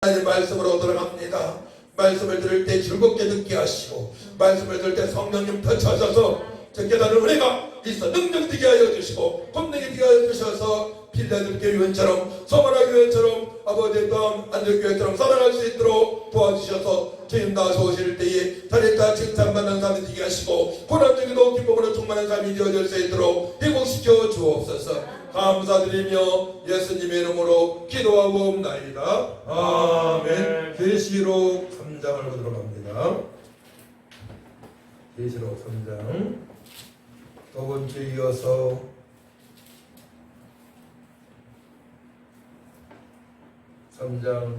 하나님 말씀으로 돌아갑니다. 말씀을 들을 때 즐겁게 듣게 하시고 말씀을 들을 때 성령님 터쳐셔서 저 깨달은 은혜가 있어 능력되게 하여 주시고 권능되게 하여 주셔서 필라델피아 교회처럼 소마나 교회처럼 아버지의 땅 안전교회처럼 살아갈 수 있도록 도와주셔서 주님 나서 오실 때에 다리다 칭찬받는 삶이 되게 하시고 고난 중에도 기쁨으로 충만한 삶이 되어질 수 있도록 회복시켜 주옵소서. 감사드리며 예수님의 이름으로 기도하옵나이다. 아멘. 계시록 3장을 보도록 합니다. 계시록 3장 두 번째 이어서 3장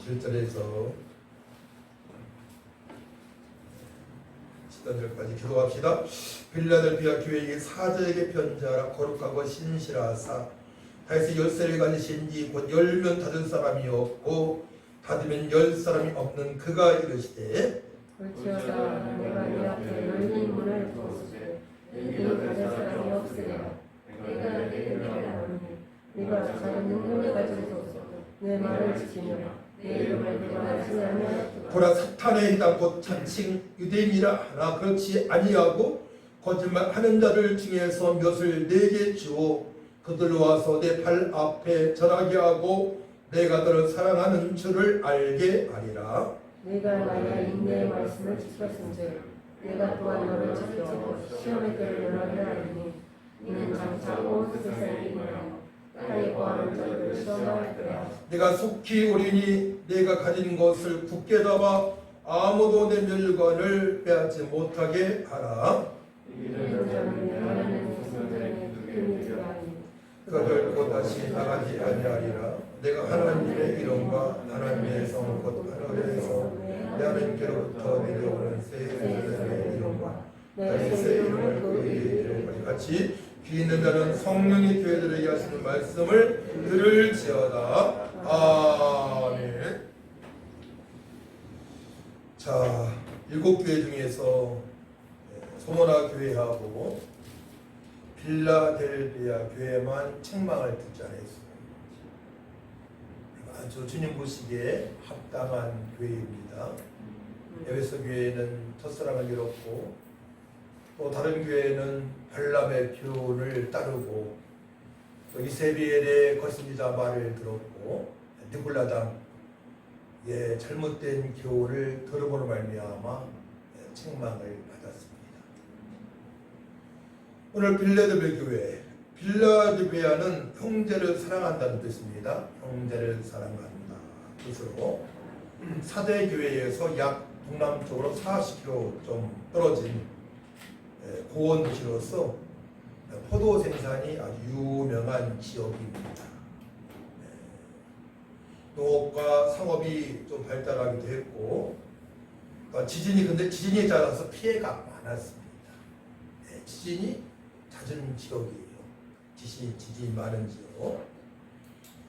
7절에서 10절까지 기도합시다. 필라델피아 교회의 사도에게 편지하라. 거룩하고 신실하사 다윗의 열쇠를 가지신 이 곧 열면 닫을 사람이 없고 닫으면 열 사람이 없는 그가 이르시되 볼지어다 내가 네 앞에 열린 문을 두었으되 이를 닫을 사람이 없으리라. 내가 내게 말하노니 네가 작은 능력을 가지고서 내 말을 지키며 내 이름을 대방하지 아니하였도다. 보라 사탄의 이다 곧 자칭 유대인이라 하나 그렇지 아니하고 거짓말하는 자들 중에서 몇을 내게 주어 그들로 와서 내 발 앞에 절하게 하고 내가 너를 사랑하는 줄을 알게 하리라. 네가 나의 인내의 말씀을 지켰은즉 내가 또한 너를 지키고 시험의 때를 면하게 하리니 이는 장차 온 세상에 임하여 땅에 거하는 자들을 시험할 때야. 내가 속히 오리니 내가 가진 것을 굳게 잡아 아무도 내 멸관을 빼앗지 못하게 하라. 이런 자는 하나님의 백성들에게 기쁨이 되하니 그들 곧 다시 나가지 아니하리라. 내가 하나님의 이름과 하나님의 성 곧 하늘에서 내 하나님께로부터 내려오는 새 하늘의 이름과 다윗의 이름을 그의 이름까지 같이 귀 있는 자는 성령이 교회들에게 하시는 말씀을 들을지어다. 아멘. 자, 7교회 중에서 소모나 교회하고 필라델피아 교회만 책망을 듣지 않았습니다. 아주 주님 보시기에 합당한 교회입니다. 에베소 교회는 첫사랑을 잃었고 또 다른 교회는 발람의 교훈을 따르고 또 이세벨의 거짓이자 말을 들었고 느굴라당 잘못된 교훈을 들어보는 말미암아 책망을 받았습니다. 오늘 필라델피아 교회, 필라델피아는 형제를 사랑한다는 뜻입니다. 형제를 사랑한다 뜻으로 사대 교회에서 약 동남쪽으로 40km 좀 떨어진 고원 도시로서 포도 생산이 아주 유명한 지역입니다. 농업과 상업이 좀 발달하기도 했고 근데 지진이 잦아서 피해가 많았습니다. 지진이 잦은 지역이에요. 지진이 많은 지역.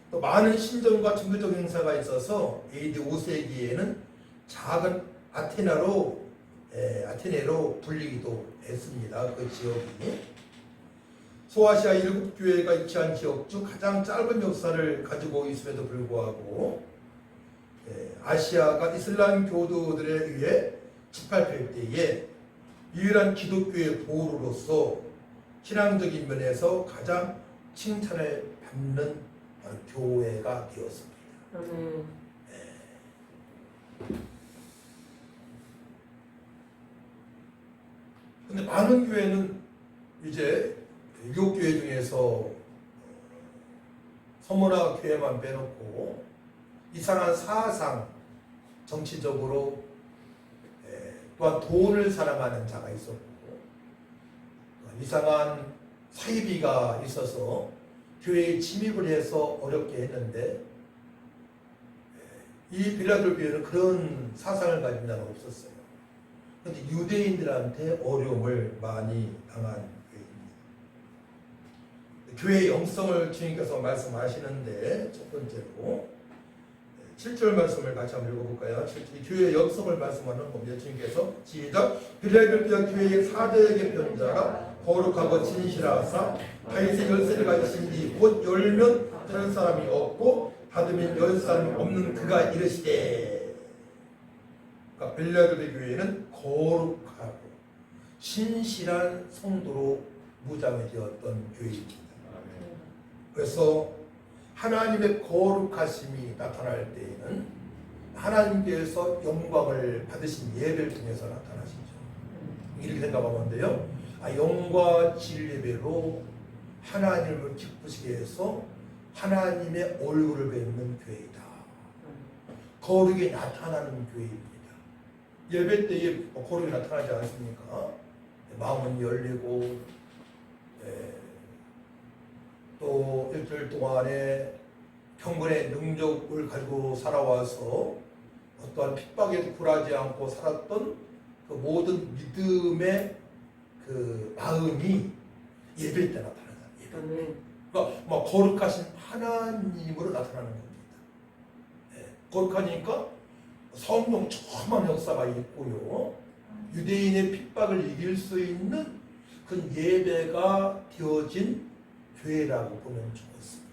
또 많은 신전과 종교적 행사가 있어서 AD 5세기에는 작은 아테네로 불리기도 했습니다. 그 지역이 소아시아 7교회가 위치한 지역 중 가장 짧은 역사를 가지고 있음에도 불구하고 아시아가 이슬람 교도들에 의해 짓밟힐 때에 유일한 기독교의 보루로서 신앙적인 면에서 가장 칭찬을 받는 교회가 되었습니다. 근데 많은 교회는 이제 7교회 중에서 서문화 교회만 빼놓고 이상한 사상, 정치적으로 또한 돈을 사랑하는 자가 있었고 이상한 사이비가 있어서 교회에 침입을 해서 어렵게 했는데 이 필라델피아는 그런 사상을 가진 자가 없었어요. 그런데 유대인들한테 어려움을 많이 당한 교회입니다. 교회의 영성을 주님께서 말씀하시는데 첫 번째로 7절 말씀을 같이 한번 읽어볼까요? 교회의 영성을 말씀하는 겁니다. 주님께서 시작. 필라델피아 교회의 사도에게 편지하라. 거룩하고 진실하사 다윗의 열쇠를 가지신 이 곧 열면 다른 사람이 없고 받으면 열 사람 없는 그가 이르시되. 그러니까 빌라델비아 교회는 거룩하고 신실한 성도로 무장되었던 교회입니다. 그래서 하나님의 거룩하심이 나타날 때에는 하나님께서 영광을 받으신 예배를 통해서 나타나시죠. 이렇게 생각하면 돼요. 영과 진리배로 하나님을 기쁘시게 해서 하나님의 얼굴을 뵙는 교회이다. 거룩이 나타나는 교회입니다. 예배 때에 거룩이 나타나지 않습니까? 마음은 열리고 또 일주일 동안에 평균의 능력을 가지고 살아와서 어떠한 핍박에도 굴하지 않고 살았던 그 모든 믿음의 그 마음이 예배 때 나타나다. 예배. 그러니까 막 거룩하신 하나님으로 나타나는 겁니다. 거룩하니까 성령 처음한 역사가 있고요. 유대인의 핍박을 이길 수 있는 그 예배가 되어진 교회라고 보면 좋겠습니다.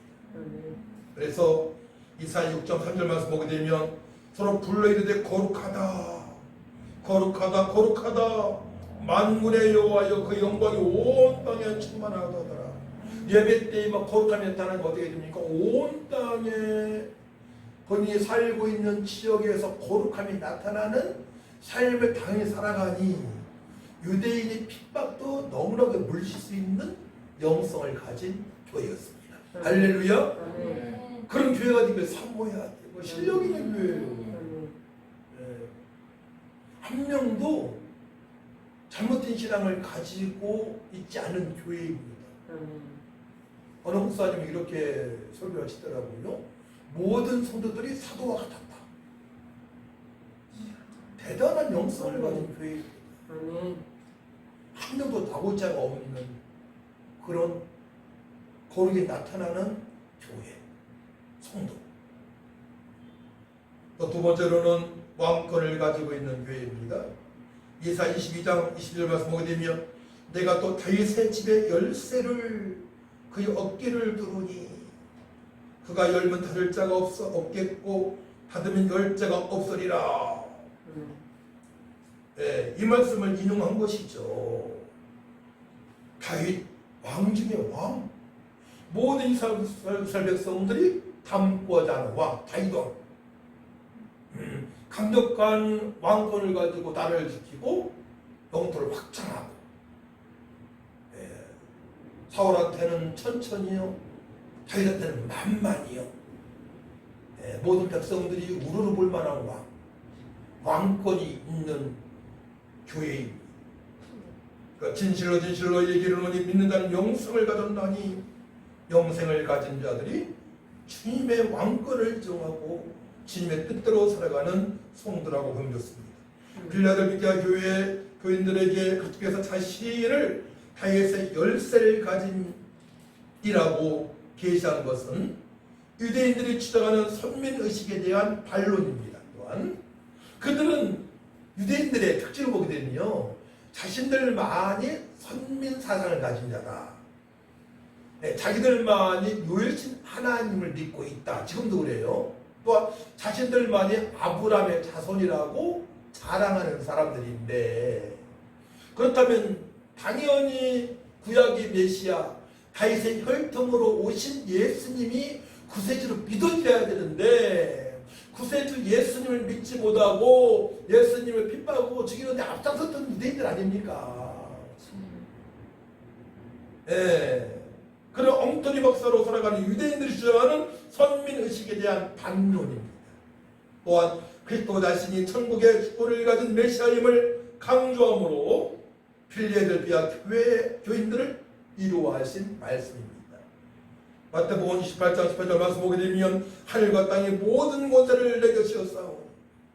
그래서 이사야 6장 3절 말씀 보게 되면 서로 불러 이르되 거룩하다 거룩하다 거룩하다 만군의 여호와여 그 영광이 온 땅에 충만하더라. 예배 때에 막 거룩함이 나타나는 거 어떻게 됩니까? 온 땅에 본인이 살고 있는 지역에서 거룩함이 나타나는 삶을 당연히 살아가니 유대인의 핍박도 너무나도 물실 수 있는 영성을 가진 교회였습니다. 할렐루야. 그런 교회가 되면 사모해야 되고 실력 있는 교회예요. 한 명도 잘못된 신앙을 가지고 있지 않은 교회입니다. 어느 목사님이 이렇게 설교하시더라고요. 모든 성도들이 사도와 같았다. 대단한 영성을 가진 교회입니다. 한 명도 다고자가 없는 그런 거룩이 나타나는 교회, 성도. 또 두 번째로는 왕권을 가지고 있는 교회입니다. 예사 22장 21절 말씀 보게 되면 내가 또 다윗의 집의 열쇠를 그의 어깨를 두르니 그가 열면 닫을 자가 없겠고 닫으면 열 자가 없으리라. 이 말씀을 인용한 것이죠. 다윗 왕 중의 왕, 모든 이스라엘 백성들이 담고자 하는 왕, 다윗 왕. 강력한 왕권을 가지고 나라를 지키고 영토를 확장하고, 사울한테는 천천히요, 다윗한테는 만만히요. 모든 백성들이 우러러 볼 만한 왕권이 있는 교회입니다. 그러니까 진실로 얘기를 믿는다는 영성을 가졌나니 영생을 가진 자들이 주님의 왕권을 정하고 주님의 뜻대로 살아가는 성도라고 보면 좋습니다. 빌라델비아 교회 교인들에게 그쪽에서 자신을 다윗의 열쇠를 가진 이라고 계시한 것은 유대인들이 주장하는 선민의식에 대한 반론입니다. 또한 그들은 유대인들의 특징을 보게 되면요, 자신들만이 선민사상을 가진 자다. 자기들만이 묘일신 하나님을 믿고 있다. 지금도 그래요. 또한 자신들만이 아브라함의 자손이라고 자랑하는 사람들인데, 그렇다면 당연히 구약의 메시아 다윗의 혈통으로 오신 예수님이 구세주로 믿어줘야 되는데, 구세주 예수님을 믿지 못하고 예수님을 핍박하고 죽이는데 앞장섰던 유대인들 아닙니까? 그런 엉터리 박사로 살아가는 유대인들이 주장하는 선민의식에 대한 반론입니다. 또한 그리스도 자신이 천국의 축복을 가진 메시아임을 강조함으로 필리델비아 교인들을 이루어하신 말씀입니다. 마태복음 28장 18절 말씀 보게 되면 하늘과 땅의 모든 권세를 내게 주셨사오니,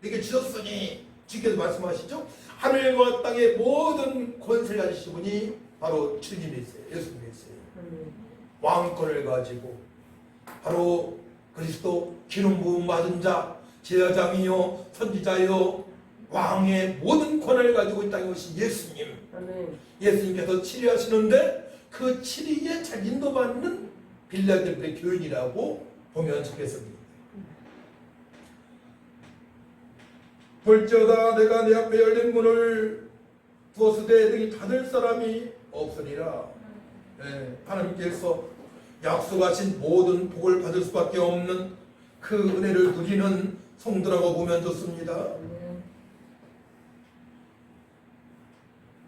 내게 주셨으니, 주께서 말씀하시죠. 하늘과 땅의 모든 권세를 가지신 분이 바로 주님이세요. 예수님이세요. 왕권을 가지고 바로 그리스도 기름 부음 받은 자, 제사장이요 선지자요 왕의 모든 권한을 가지고 이 땅에 오신 예수님. 예수님께서 치리하시는데 그 치리에 잘 인도받는 빌라델비아 교인이라고 보면 좋겠습니다. 볼지어다 내가 내 앞에 열린 문을 두었으되 너희 닫을 사람이 없으리라. 하나님께서 약속하신 모든 복을 받을 수밖에 없는 그 은혜를 누리는 성도라고 보면 좋습니다.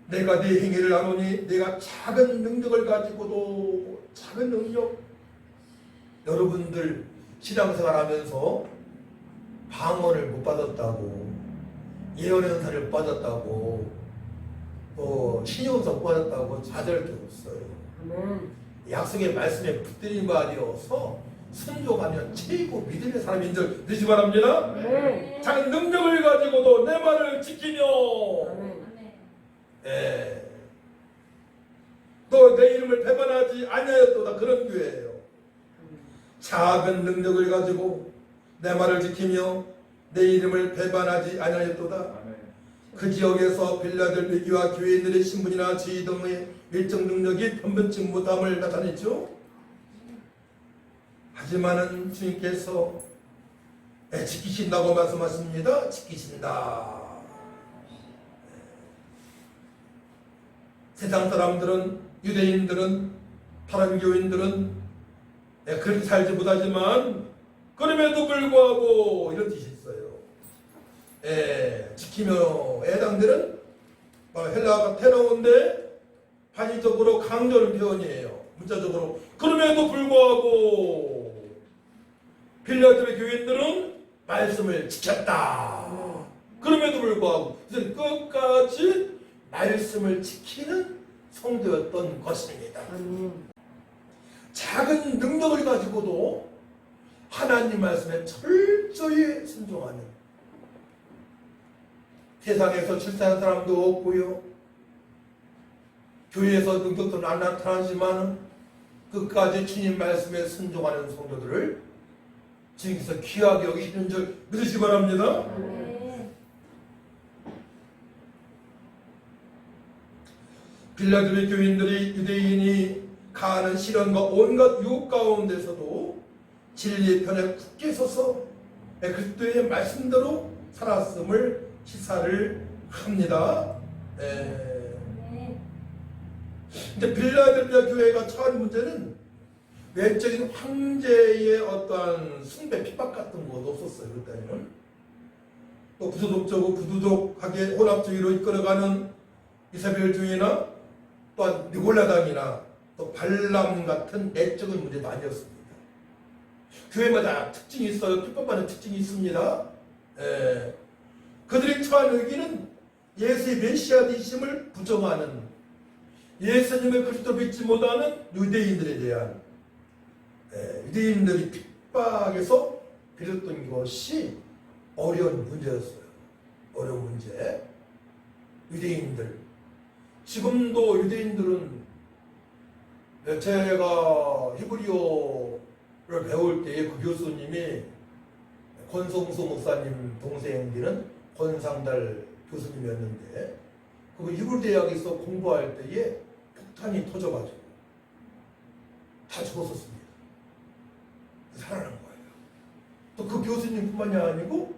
내가 네 행위를 아노니 내가 작은 능력을 가지고도 작은 능력. 여러분들 신앙생활 하면서 방언을 못 받았다고, 예언의 은사를 못 받았다고, 신용서 못 받았다고 좌절할 게 없어요. 약속의 말씀에 붙들린 바이어서 순종하면 최고 믿음의 사람인 줄 믿으시 바랍니다. 작은 능력을 가지고도 내 말을 지키며 또 내 이름을 배반하지 아니하였도다. 그런 교회예요. 작은 능력을 가지고 내 말을 지키며 내 이름을 배반하지 아니하였도다. 그 지역에서 빌라델비교와 교인들의 신분이나 지위 등의 일정 능력이 변변치 못함을 나타냈죠. 하지만은 주님께서 지키신다고 말씀하십니다. 지키신다. 세상 사람들은, 유대인들은, 바람교인들은 그렇게 살지 못하지만 그럼에도 불구하고 이런 뜻이 있어요. 지키며 해당되는 헬라어가 테너인데 반의적으로 강조하는 표현이에요. 문자적으로. 그럼에도 불구하고 빌라델비아 교인들은 말씀을 지켰다. 그럼에도 불구하고 이제 끝까지 말씀을 지키는 성도였던 것입니다. 작은 능력을 가지고도 하나님 말씀에 철저히 순종하는, 세상에서 출세한 사람도 없고요, 교회에서 능력도 안 나타나지만 끝까지 주님 말씀에 순종하는 성도들을 주님께서 귀하게 여기시는 줄 믿으시기 바랍니다. 빌라델비아 교인들이 유대인이 가하는 시련과 온갖 유혹 가운데서도 진리의 편에 굳게 서서 그리스도의 말씀대로 살았음을 시사를 합니다. 근데 빌라델비아 교회가 처한 문제는 외적인 황제의 어떠한 숭배 핍박 같은 것도 없었어요. 그때는 또 부도덕적으로 부도덕하게 혼합주의로 이끌어가는 이사벨주의나 또한 니골라당이나 또 발람 같은 내적인 문제도 아니었습니다. 교회마다 특징이 있어요. 핍박받는 특징이 있습니다. 그들이 처한 위기는 예수의 메시아 되심을 부정하는, 예수님의 그리스도 믿지 못하는 유대인들에 대한 유대인들이 핍박에서 비롯된 것이 어려운 문제였어요. 어려운 문제. 유대인들. 지금도 유대인들은, 제가 히브리어를 배울 때에 그 교수님이 권성수 목사님 동생들은 권상달 교수님이었는데, 그 히브리 대학에서 공부할 때에 폭탄이 터져가지고 다 죽었었습니다. 살아난 거예요. 또 그 교수님뿐만이 아니고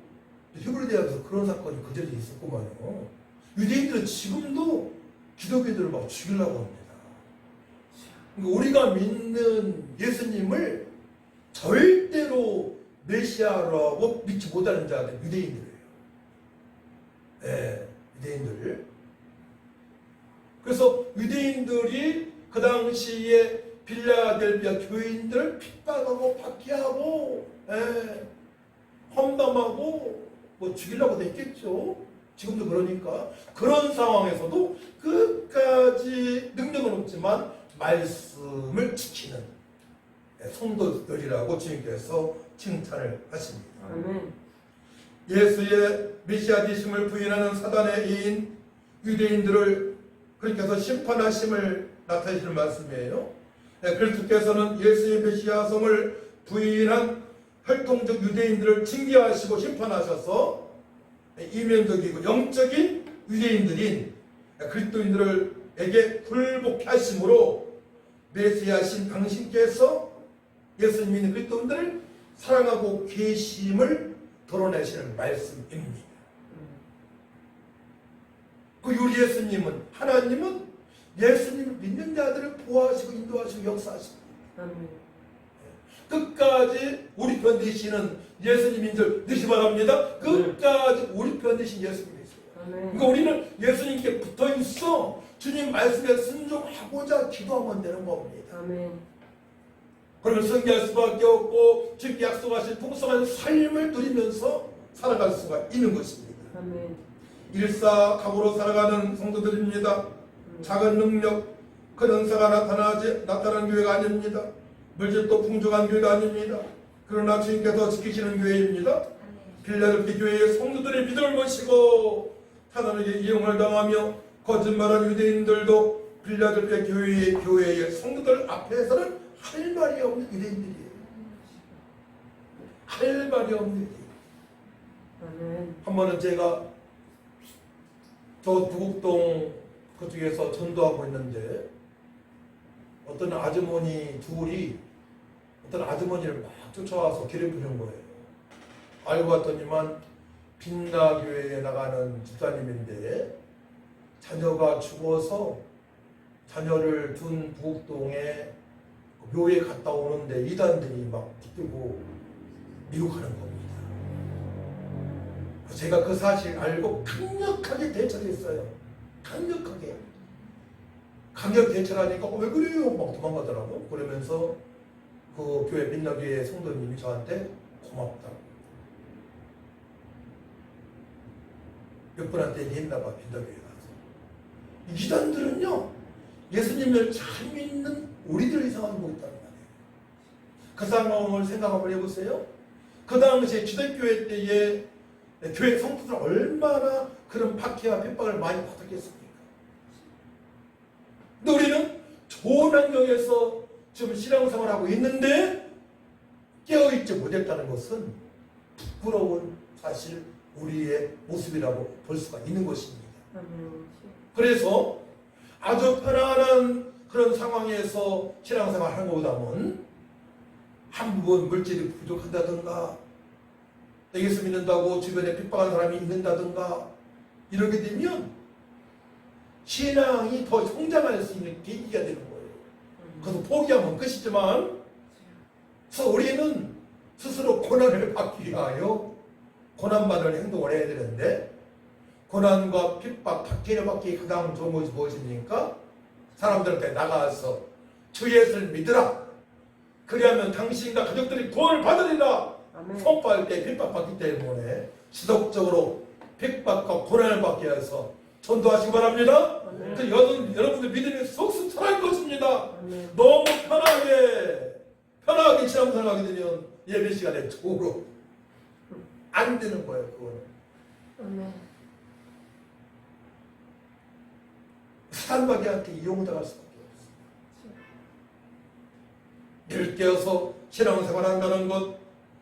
히브리 대학에서 그런 사건이 그전에 있었구만요. 유대인들은 지금도 기독교들을 막 죽이려고 합니다. 그러니까 우리가 믿는 예수님을 절대로 메시아라고 믿지 못하는 자들 유대인들이에요. 유대인들. 그래서 유대인들이 그 당시에 빌라델비아 교인들을 핍박하고 박해하고 험담하고 뭐 죽이려고도 했겠죠. 지금도 그러니까. 그런 상황에서도 끝까지 능력은 없지만 말씀을 지키는 성도들이라고 주님께서 칭찬을 하십니다. 예수의 메시아 되심을 부인하는 사단의 이인 유대인들을 그렇게 해서 심판하심을 나타내시는 말씀이에요. 그리스도께서는 예수의 메시아성을 부인한 활동적 유대인들을 징계하시고 심판하셔서 이면적이고 영적인 유대인들인 그리스도인들에게 굴복케 하심으로 메시아신 당신께서 예수님 믿는 그리스도인들을 사랑하고 계심을 드러내시는 말씀입니다. 그 우리 예수님은, 하나님은 예수님을 믿는 자들을 보호하시고 인도하시고 역사하시고 아멘. 끝까지 우리 편 되시는 예수님인 줄 믿으시 바랍니다. 끝까지 우리 편 되신 예수님이세요. 그러니까 우리는 예수님께 붙어 있어 주님 말씀에 순종하고자 기도하면 되는 겁니다. 아멘. 그러면 승리할 수밖에 없고 주님께 약속하신 풍성한 삶을 누리면서 살아갈 수가 있는 것입니다. 아멘. 일사각오로 살아가는 성도들입니다. 작은 능력, 큰 은사가 나타나는 교회가 아닙니다. 물질도 풍족한 교회가 아닙니다. 그러나 주님께서 지키시는 교회입니다. 빌라델피아 교회의 성도들의 믿음을 모시고 사단에게 이용을 당하며 거짓말한 유대인들도 빌라델피아 교회의 성도들 앞에서는 할 말이 없는 유대인들이에요. 할 말이 없는 유대인. 아멘. 한 번은 제가 저 부곡동 그쪽에서 전도하고 있는데 어떤 아주머니 둘이 어떤 아주머니를 막 쫓아와서 괴롭히는 거예요. 알고 봤더니만 빛나교회에 나가는 집사님인데 자녀가 죽어서 자녀를 둔 부곡동에 묘에 갔다 오는데 이단들이 막 붙들고 미혹하는 겁니다. 제가 그 사실 알고 강력하게 대처를 했어요. 강력하게. 강력 대처를 하니까 왜 그래요? 막 도망가더라고. 그러면서 그 교회 민나교회 성도님이 저한테 고맙다고. 몇 분한테 얘기했나 봐. 민나교회 가서. 이단들은요. 예수님을 잘 믿는 우리들 이상한 거 있다는 말이에요. 그 상황을 생각 한번 해보세요. 그 당시에 기독교회 때에 교회 성도들 얼마나 그런 박해와 핍박을 많이 받았겠습니까? 근데 우리는 좋은 환경에서 지금 신앙생활을 하고 있는데 깨어있지 못했다는 것은 부끄러운 사실 우리의 모습이라고 볼 수가 있는 것입니다. 그래서 아주 편안한 그런 상황에서 신앙생활을 하는 것보다는 한 부분 물질이 부족한다든가 예수 믿는다고 주변에 핍박한 사람이 있는다든가 이러게 되면 신앙이 더 성장할 수 있는 계기가 되는 거예요. 그래서 포기하면 끝이지만 그래서 우리는 스스로 고난을 받기 위하여 고난받을 행동을 해야 되는데 고난과 핍박, 박해를 받기 가장 좋은 것이 무엇입니까? 사람들한테 나가서 주 예수를 믿으라. 그리하면 당신과 가족들이 구원을 받으리라. 선포할 때 핍박받기 때문에 지속적으로 핍박과 고난을 받기 위해서 전도하시기 바랍니다. 그 여러분들 믿음이 쏙쏙 살아갈 것입니다. 너무 편하게 신앙생활하게 되면 예배 시간에 도로 안 되는 거예요. 그거는. 사람에게 이용당할 수밖에 없어요. 이를 깨어서 신앙생활 한다는 것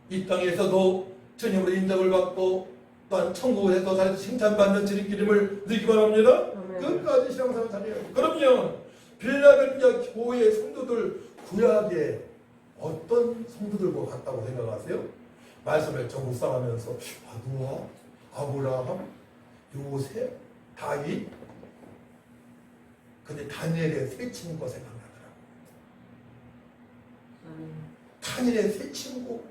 이 땅에서도 주님으로 인정을 받고 또한 천국에서 살아서 칭찬받는 주님 기름을 누리기 바랍니다. 끝까지 신앙생활 잘해요. 그러면 빌라델피아 교회의 성도들 구약에 어떤 성도들과 같다고 생각하세요? 말씀을 좀 묵상하면서 노아, 아브라함, 요셉, 다윗 근데 다니엘의 세 친구가 생각나더라고요. 다니엘의 세 친구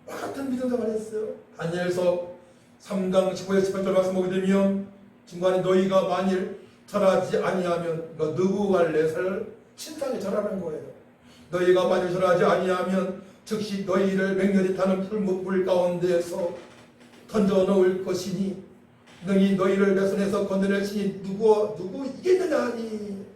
같은 믿음생활을 했어요. 다니엘서 3장 15절 18절 말씀 보게 되면 중간에 너희가 만일 절하지 아니하면 느부갈네살 신상에 절하는 거예요. 너희가 만일 절하지 아니하면 즉시 너희를 맹렬히 타는 풀무불 가운데에서 던져 넣을 것이니 능히 너희를 내 손에서 건져낼 신이 누구 이겠느냐 하니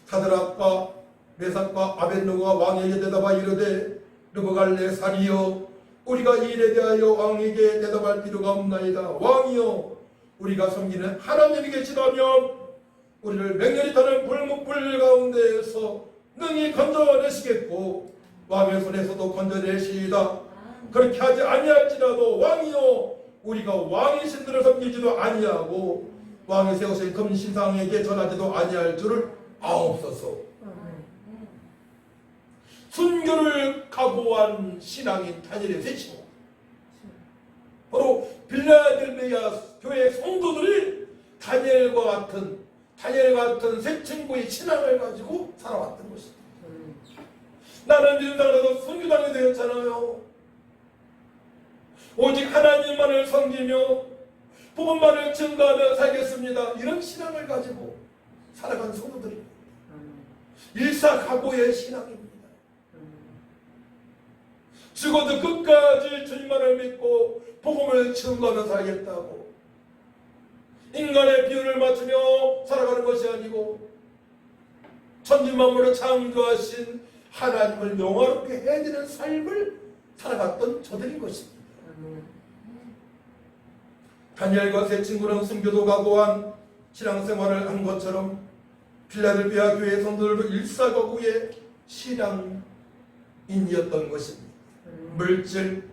사드락과 메삭과 아벳느고가 왕에게 대답하 이르되 느부갈네살이여 우리가 이 일에 대하여 왕에게 대답할 필요가 없나이다. 왕이여 우리가 섬기는 하나님이 계시다면 우리를 맹렬히 타는 불목불 가운데에서 능히 건져내시겠고 왕의 손에서도 건져내시리이다. 그렇게 하지 아니할지라도 왕이여 우리가 왕의 신들을 섬기지도 아니하고 왕이 세우신 금신상에게 전하지도 아니할 줄을 아옵소서. 순교를 각오한 신앙인 다니엘의 세 친구 바로 빌라델피아 교회 성도들이 다니엘과 같은 새 친구의 신앙을 가지고 살아왔던 것입니다. 나는 민당에서 선교당이 되었잖아요. 오직 하나님만을 섬기며 복음만을 증거하며 살겠습니다. 이런 신앙을 가지고 살아간 성도들입니다. 일사각오의 신앙입니다. 죽어도 끝까지 주님만을 믿고 복음을 증거하며 살겠다고 인간의 비율을 맞추며 살아가는 것이 아니고 천지만물을 창조하신 하나님을 영화롭게 해야 되는 삶을 살아갔던 저들인 것입니다. 다니엘과 세 친구는 순교도 각오한 신앙생활을 한 것처럼 필라델피아 교회 성도들도 일사각오의 신앙인이었던 것입니다. 물질,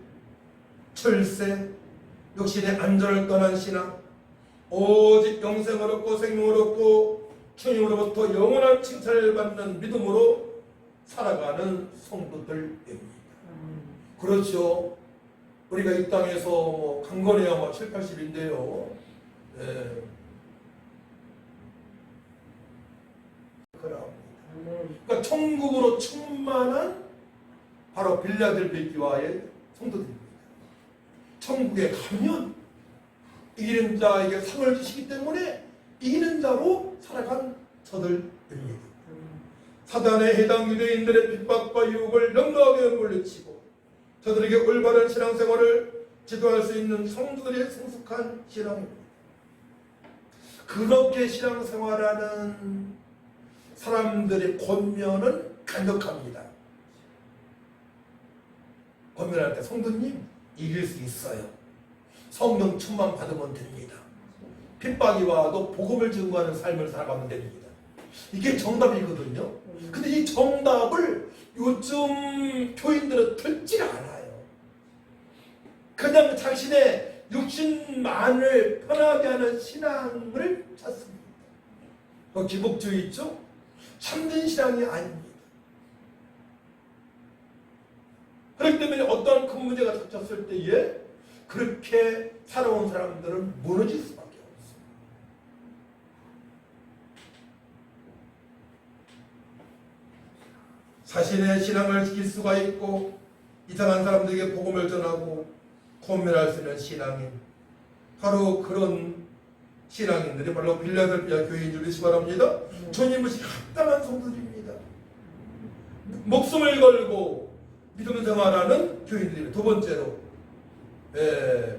철새, 육신의 안전을 떠난 신앙, 오직 영생을 얻고 생명을 얻고 주님으로부터 영원한 칭찬을 받는 믿음으로 살아가는 성도들입니다. 그렇죠. 우리가 이 땅에서 강건해야 7, 80인데요. 그러니까 천국으로 충만한 바로 빌라델피아의 성도들입니다. 천국에 가면 이기는 자에게 상을 주시기 때문에 이기는 자로 살아간 저들입니다. 사단에 해당 유대인들의 핍박과 유혹을 넉넉하게 물리치고 저들에게 올바른 신앙생활을 지도할 수 있는 성도들의 성숙한 신앙입니다. 그렇게 신앙생활하는 사람들의 권면은 강력합니다. 권면할 때 성도님 이길 수 있어요. 성령 충만 받으면 됩니다. 핍박이 와도 복음을 증거하는 삶을 살아가면 됩니다. 이게 정답이거든요. 근데 이 정답을 요즘 교인들은 듣지 않아요. 그냥 자신의 육신만을 편하게 하는 신앙을 찾습니다. 기복주의 있죠? 참된 신앙이 아닙니다. 그렇기 때문에 어떠한 큰 문제가 닥쳤을 때에 그렇게 살아온 사람들은 무너질 수밖에 없어요. 자신의 신앙을 지킬 수가 있고 이상한 사람들에게 복음을 전하고 권면할 수 있는 신앙인, 바로 그런 신앙인들이 바로 빌라델피아 교회인 줄 믿으시 바랍니다. 주님을 합당한 성도들입니다. 목숨을 걸고 믿음 생활하는 교인들입니다. 두 번째로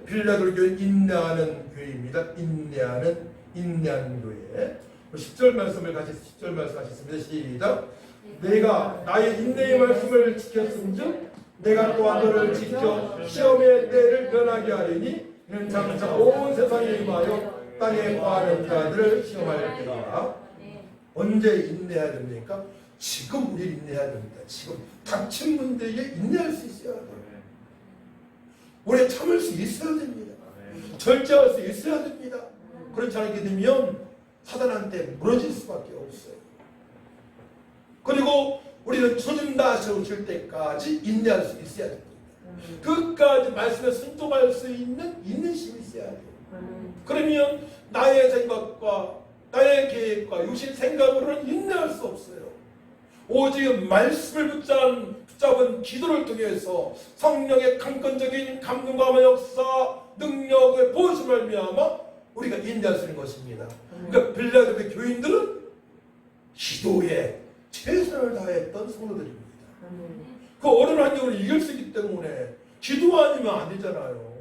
빌라델피아 교회 인내하는 교회입니다. 인내하는 교회. 10절 말씀을 같이 10절 말씀하셨습니다. 시작. 내가 나의 인내의 말씀을 지켰음즉 내가 또한 너를 지켜 시험의 때를 변하게 하리니 이는 장차 온 세상에 임하여 땅에 거하는 자들을 시험하리라. 언제 인내해야 됩니까? 지금 우리 인내해야 됩니다. 지금 닥친 문제에 인내할 수 있어야 돼요. 오래 참을 수 있어야 됩니다. 절제할 수 있어야 됩니다. 그렇지 않게 되면 사단한테 무너질 수밖에 없어요. 그리고 우리는 주님 다시 오실 때까지 인내할 수 있어야 됩니다. 끝까지 말씀에 순종할 수 있는 인내심이 있어야 돼요. 그러면 나의 생각과 나의 계획과 육신 생각으로는 인내할 수 없어요. 오직 말씀을 붙잡은 기도를 통해서 성령의 강건적인 감동과 역사, 능력의 보여줌을 말미암아 우리가 인내할 수 있는 것입니다. 그러니까 빌라델피아 교인들은 기도에 최선을 다했던 성도들입니다. 그 어려운 환경을 이길 수 있기 때문에 기도 아니면 안 되잖아요.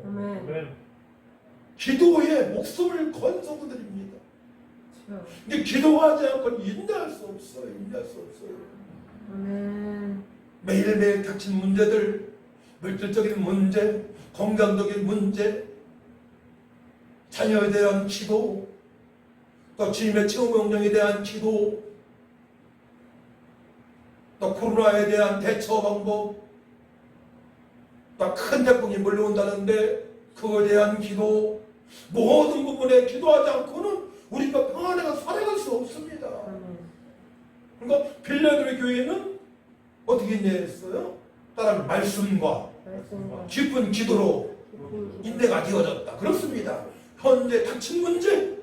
기도에 목숨을 건 성도들입니다. 근데 기도하지 않고는 인내할 수 없어요. 인내할 수 없어요. 매일매일 닥친 문제들, 물질적인 문제, 건강적인 문제, 자녀에 대한 기도, 또 주님의 체험 명령에 대한 기도, 또 코로나에 대한 대처 방법, 또 큰 태풍이 몰려온다는데 그거에 대한 기도, 모든 부분에 기도하지 않고는 우리가 평안하게 살아갈 수 없습니다. 그러니까 빌라델피아 교회는 어떻게 인내했어요? 따라 말씀과 깊은 기도로 인내가 되어졌다. 그렇습니다. 현재 닥친 문제,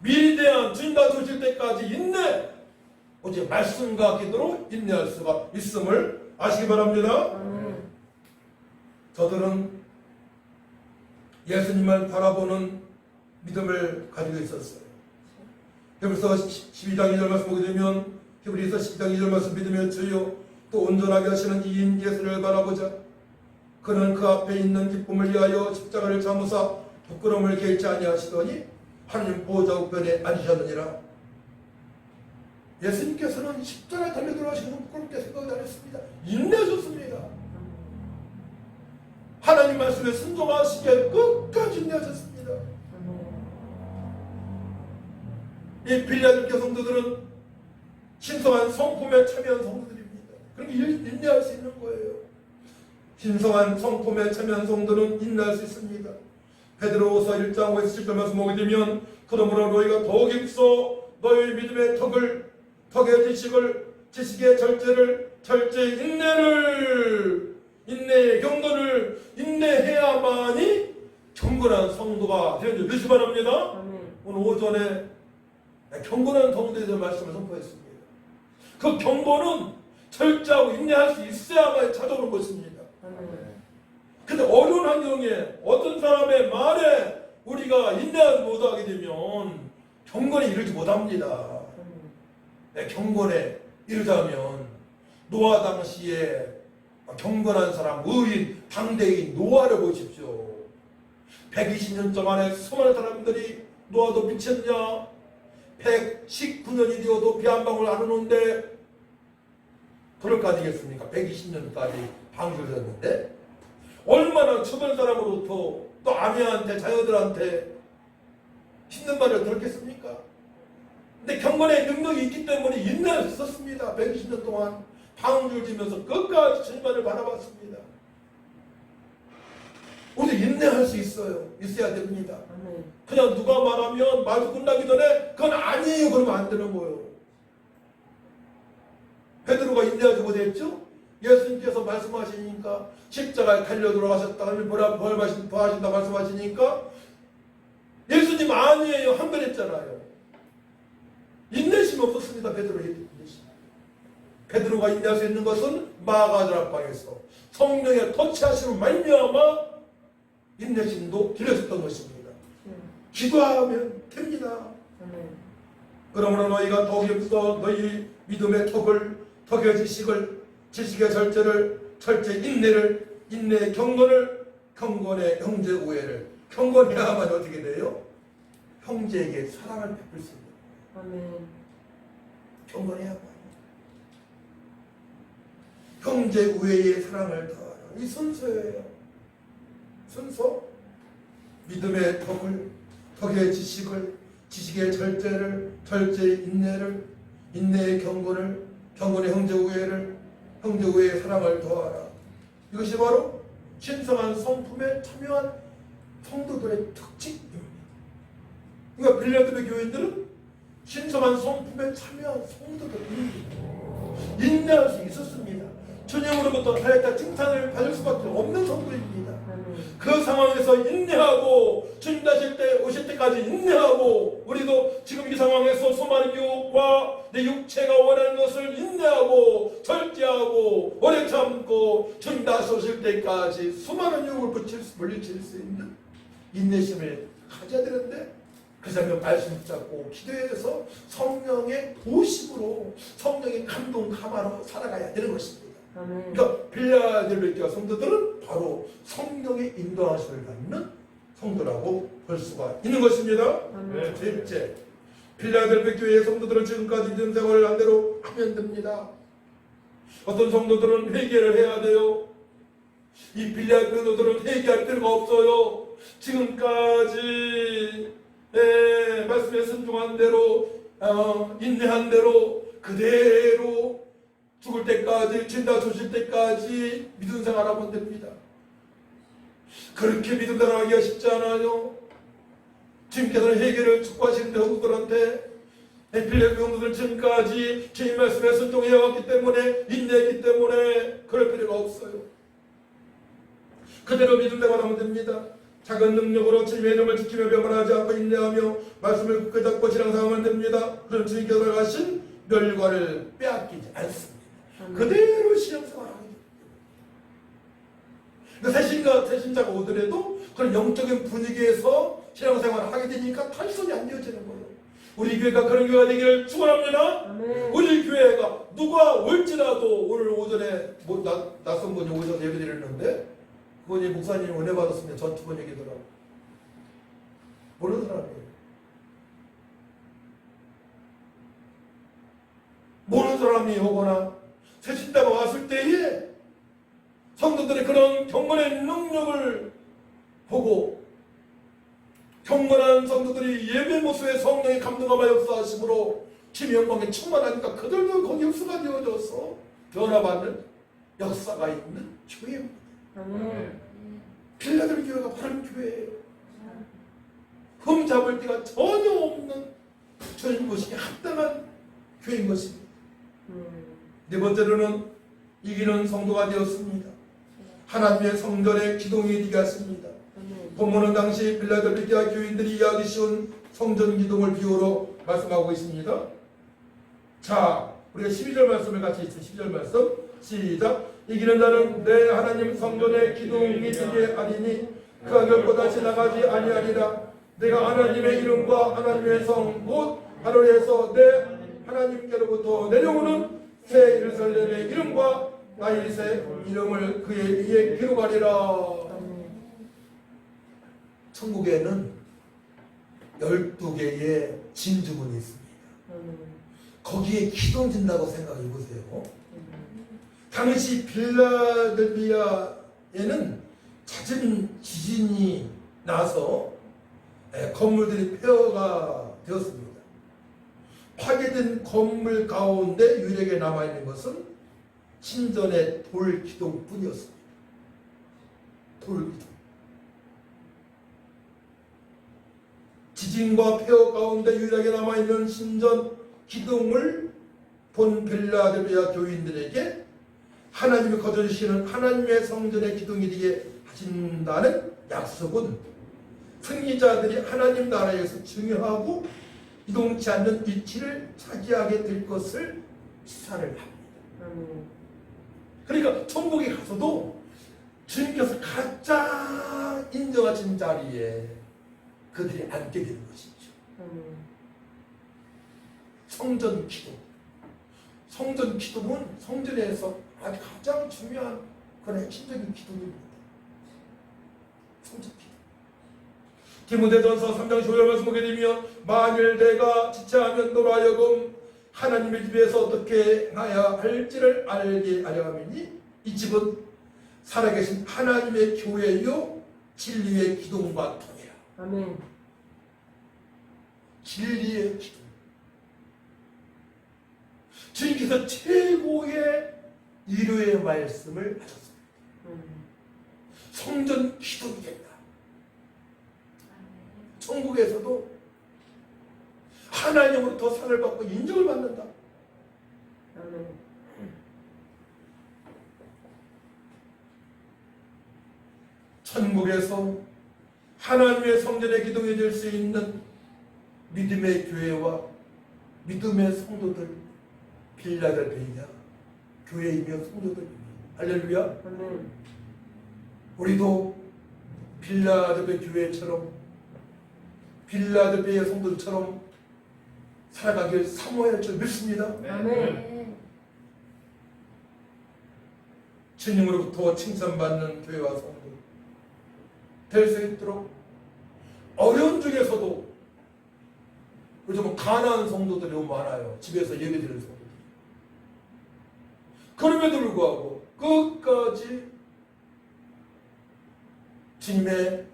미리 대한 주님 다 주실 때까지 인내, 오직 말씀과 기도로 인내할 수가 있음을 아시기 바랍니다. 아멘. 저들은 예수님을 바라보는 믿음을 가지고 있었어요. 히브리서 12장 2절 말씀 보게 되면 히브리서 12장 2절 말씀 믿으면 주요 또 온전하게 하시는 이인 예수를 바라보자. 그는 그 앞에 있는 기쁨을 위하여 십자가를 참으사 부끄러움을 개의치 아니하시더니 하나님 보호자 우편에 앉으셨느니라. 예수님께서는 십자가에 달려 들어가시는 건 부끄럽게 생각을 안 했습니다. 인내하셨습니다. 하나님 말씀에 순종하시기에 끝까지 인내하셨습니다. 이 빌라델피아 성도들은 신성한 성품에 참여한 성도들입니다. 그러니 인내할 수 있는 거예요. 신성한 성품에 참여한 성도는 인내할 수 있습니다. 베드로후서 1장 5에서 7절 말씀 보게 되면 그러므로 너희가 더욱 힘써 너희 믿음의 덕의 지식의 절제를 인내의 경건을 인내해야만이 경건한 성도가 되는 줄 믿으시 바랍니다. 아멘. 오늘 오전에 경건한 성도에 대한 말씀을 선포했습니다. 그 경건은 철저하고 인내할 수 있어야만 찾아오는 것입니다. 근데 어려운 환경에 어떤 사람의 말에 우리가 인내하지 못하게 되면 경건에 이르지 못합니다. 경건에 이르자면 노아 당시에 경건한 사람, 의인, 당대인 노아를 보십시오. 120년 동안에 수많은 사람들이 노아도 미쳤냐? 119년이 되어도 비 한 방울 안 오는데 그럴 거 아니겠습니까? 120년까지 방주를 했는데 얼마나 주변 사람으로부터 또 아내한테 자녀들한테 힘든 말을 들었겠습니까? 근데 경건의 능력이 있기 때문에 인내할 수 있었습니다. 120년 동안 방주를 지면서 끝까지 주님만을 바라봤습니다. 우리도 인내할 수 있어야 됩니다. 아멘. 그냥 누가 말하면 말도 끝나기 전에 그건 아니에요 그러면 안 되는 거예요. 베드로가 인내하지 못했죠? 예수님께서 말씀하시니까 십자가에 달려 돌아가셨다 하면 부활하신다 말씀하시니까 예수님 아니에요 한 번 했잖아요. 인내심이 없었습니다. 베드로의 인내심. 베드로가 인내할 수 있는 것은 마가다락방에서 성령의 터치하심을 말미암아 인내심도 길러졌던 것입니다. 기도하면 됩니다. 아멘. 그러므로 너희가 더욱 힘써 너희 믿음의 덕의 지식의 절제를 인내의 경건의 형제 우애를 경건해야만 어떻게 돼요? 형제에게 사랑을 베풀 수 있는 아멘. 경건해야만 형제 우애의 사랑을 더하라. 이 순서예요. 순서 믿음의 덕의 지식의 절제의 인내의 경건의 형제 우애의 사랑을 더하라. 이것이 바로 신성한 성품에 참여한 성도들의 특징입니다. 그러니까 빌라델피아 교인들은 신성한 성품에 참여한 성도들입니다. 인내할 수 있었습니다. 주님으로부터 하였다 칭찬을 받을 수밖에 없는 성도입니다. 그 상황에서 인내하고 주님 오실 때까지 인내하고 우리도 지금 이 상황에서 수많은 유혹과 내 육체가 원하는 것을 인내하고 절제하고 오래 참고 주님 다시 오실 때까지 수많은 유혹을 물리칠 수 있는 인내심을 가져야 되는데 그 사람의 말씀 붙잡고 기도해서 성령의 도심으로 성령의 감동 감화로 살아가야 되는 것입니다. 아멘. 그러니까 빌라델피아 성도들은 바로 성령의 인도하심을 받는 성도라고 볼 수가 있는 것입니다. 아멘. 셋째, 빌라델피아 교회의 성도들은 지금까지 믿음 생활을 한 대로 하면 됩니다. 어떤 성도들은 회개를 해야 돼요. 이 빌라델피아 성도들은 회개할 필요가 없어요. 지금까지 말씀에 순종한 대로 인내한 대로 그대로 죽을 때까지 진다 주실 때까지 믿음 생활하면 됩니다. 그렇게 믿음 생활하기가 쉽지 않아요. 주님께서는 회개를 촉구하시는데 성도들한테 빌라델피아 성도들은 지금까지 주님 말씀에 순종해왔기 때문에 인내했기 때문에 그럴 필요가 없어요. 그대로 믿음 생활하면 됩니다. 작은 능력으로 주님의 이름을 지키며 병원하지 않고 인내하며 말씀을 굳게 잡고 신앙생활하면 됩니다. 그럼 주님께서 가신 멸관을 빼앗기지 않습니다. 그대로 신앙생활하게 됩니다. 새신자가 오더라도 그런 영적인 분위기에서 신앙생활을 하게 되니까 탈선이 안 되어지는 거예요. 우리 교회가 그런 교회가 되기를 축원합니다. 우리 교회가 누가 올지라도 오늘 오전에 낯선 분이 오셔서 예배드렸는데 그분이 목사님 은혜 받았습니다. 전 두 번 얘기더라고요. 모르는 사람이에요. 모르는 사람이 오거나 새신자가 왔을 때에 성도들의 그런 경건의 능력을 보고 경건한 성도들이 예배 모습에 성령의 감동하며 역사하심으로 주님의 영광에 충만하니까 그들도 거기 흡수가 되어져서 변화받는 역사가 있는 교회입니다. 필라델피아 교회가 바른 교회예요. 흠 잡을 데가 전혀 없는 주님 모시기에 합당한 교회인 것입니다. 네 번째로는 이기는 성도가 되었습니다. 하나님의 성전의 기둥이 되게 하십니다. 본문은 당시 필라델피아 교인들이 이해하기 쉬운 성전 기둥을 비유로 말씀하고 있습니다. 자, 우리가 12절 말씀을 같이 읽죠. 12절 말씀 시작. 이기는 자는 내 하나님 성전의 기둥이 되게 하리니 그가 결코 다시 나가지 아니하리라. 내가 하나님의 이름과 하나님의 성 곧 하늘에서 내 하나님께로부터 내려오는 새 예루살렘의 이름과 나의 새 이름을 그의 위에 기록하리라. 천국에는 12개의 진주문이 있습니다. 거기에 기둥 진다고 생각해 보세요. 당시 빌라델비아에는 잦은 지진이 나서 건물들이 폐허가 되었습니다. 파괴된 건물 가운데 유일하게 남아있는 것은 신전의 돌 기둥뿐이었습니다. 돌 기둥. 지진과 폐허 가운데 유일하게 남아있는 신전 기둥을 본 빌라델비아 교인들에게 하나님이 거저주시는 하나님의 성전의 기둥이 되게 하신다는 약속은 승리자들이 하나님 나라에서 중요하고 이동치 않는 위치를 차지하게 될 것을 시사를 합니다. 그러니까 천국에 가서도 주님께서 가장 인정하신 자리에 그들이 앉게 되는 것이죠. 성전 기둥. 성전 기둥은 성전에서 아주 가장 중요한 그런 핵심적인 기둥입니다. 성전 기둥. 디모데전서 3장 15절 말씀 보게 되면 만일 내가 지체하면 너로 하여금 하나님의 집에서 어떻게 행해야 할지를 알게 하려 함이니 이 집은 살아계신 하나님의 교회요 진리의 기둥과 통이라. 아멘. 진리의 기둥. 주님께서 최고의 위로의 말씀을 하셨습니다. 성전 기둥이 된다. 천국에서도 하나님으로부터 상을 받고 인정을 받는다. 아멘. 천국에서 하나님의 성전의 기둥이 될 수 있는 믿음의 교회와 믿음의 성도들 빌라델비아 교회이며 성도들입니다. 할렐루야. 아멘. 우리도 빌라델비아 교회처럼 빌라델비아 성도들처럼 살아가길 사모해야 할 줄 믿습니다. 아멘. 주님으로부터 칭찬받는 교회와 성도 될 수 있도록 어려운 중에서도 요즘 가난한 성도들이 너무 많아요. 집에서 예배드리는 성도들. 그럼에도 불구하고 끝까지 주님의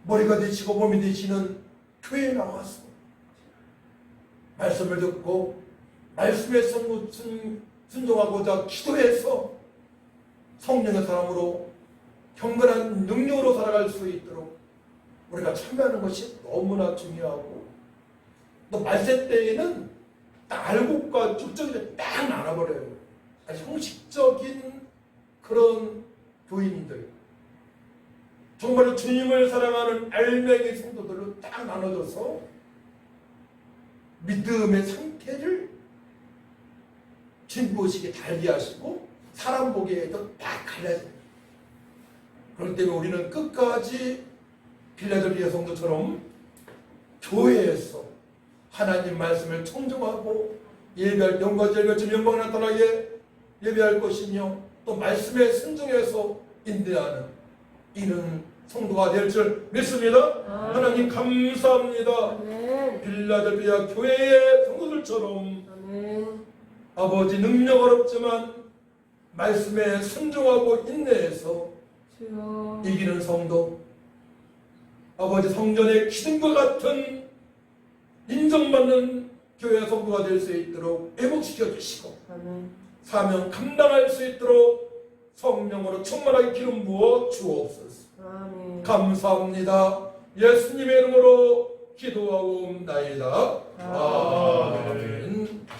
머리가 되시고 몸이 되시는 교회에 나와서 말씀을 듣고 말씀에 순종하고자 기도해서 성령의 사람으로 경건한 능력으로 살아갈 수 있도록 우리가 참여하는 것이 너무나 중요하고 또 말세 때에는 딱 알곡과 쭉정이를 딱 나눠버려요. 아주 형식적인 그런 교인들 정말 주님을 사랑하는 알맹이 성도들로 딱 나눠져서 믿음의 상태를 주님 보시기에 달리 하시고 사람 보기에도 딱 갈라집니다. 그렇기 때문에 우리는 끝까지 빌라델비아 성도처럼 교회에서 하나님 말씀을 청정하고 예배할 영광 예배 주 영광 나타나게 예배할 것이며 또 말씀에 순종해서 인도하는 이런 성도가 될 줄 믿습니다. 하나님 감사합니다. 아멘. 빌라델비아 교회의 성도들처럼 아멘. 아버지 능력 어렵지만 말씀에 순종하고 인내해서 주여. 이기는 성도, 아버지 성전의 기둥과 같은 인정받는 교회 성도가 될 수 있도록 회복시켜 주시고 아멘. 사명 감당할 수 있도록 성령으로 충만하게 기름 부어 주옵소서. 아멘. 감사합니다. 예수님의 이름으로 기도하옵나이다. 아멘. 아멘.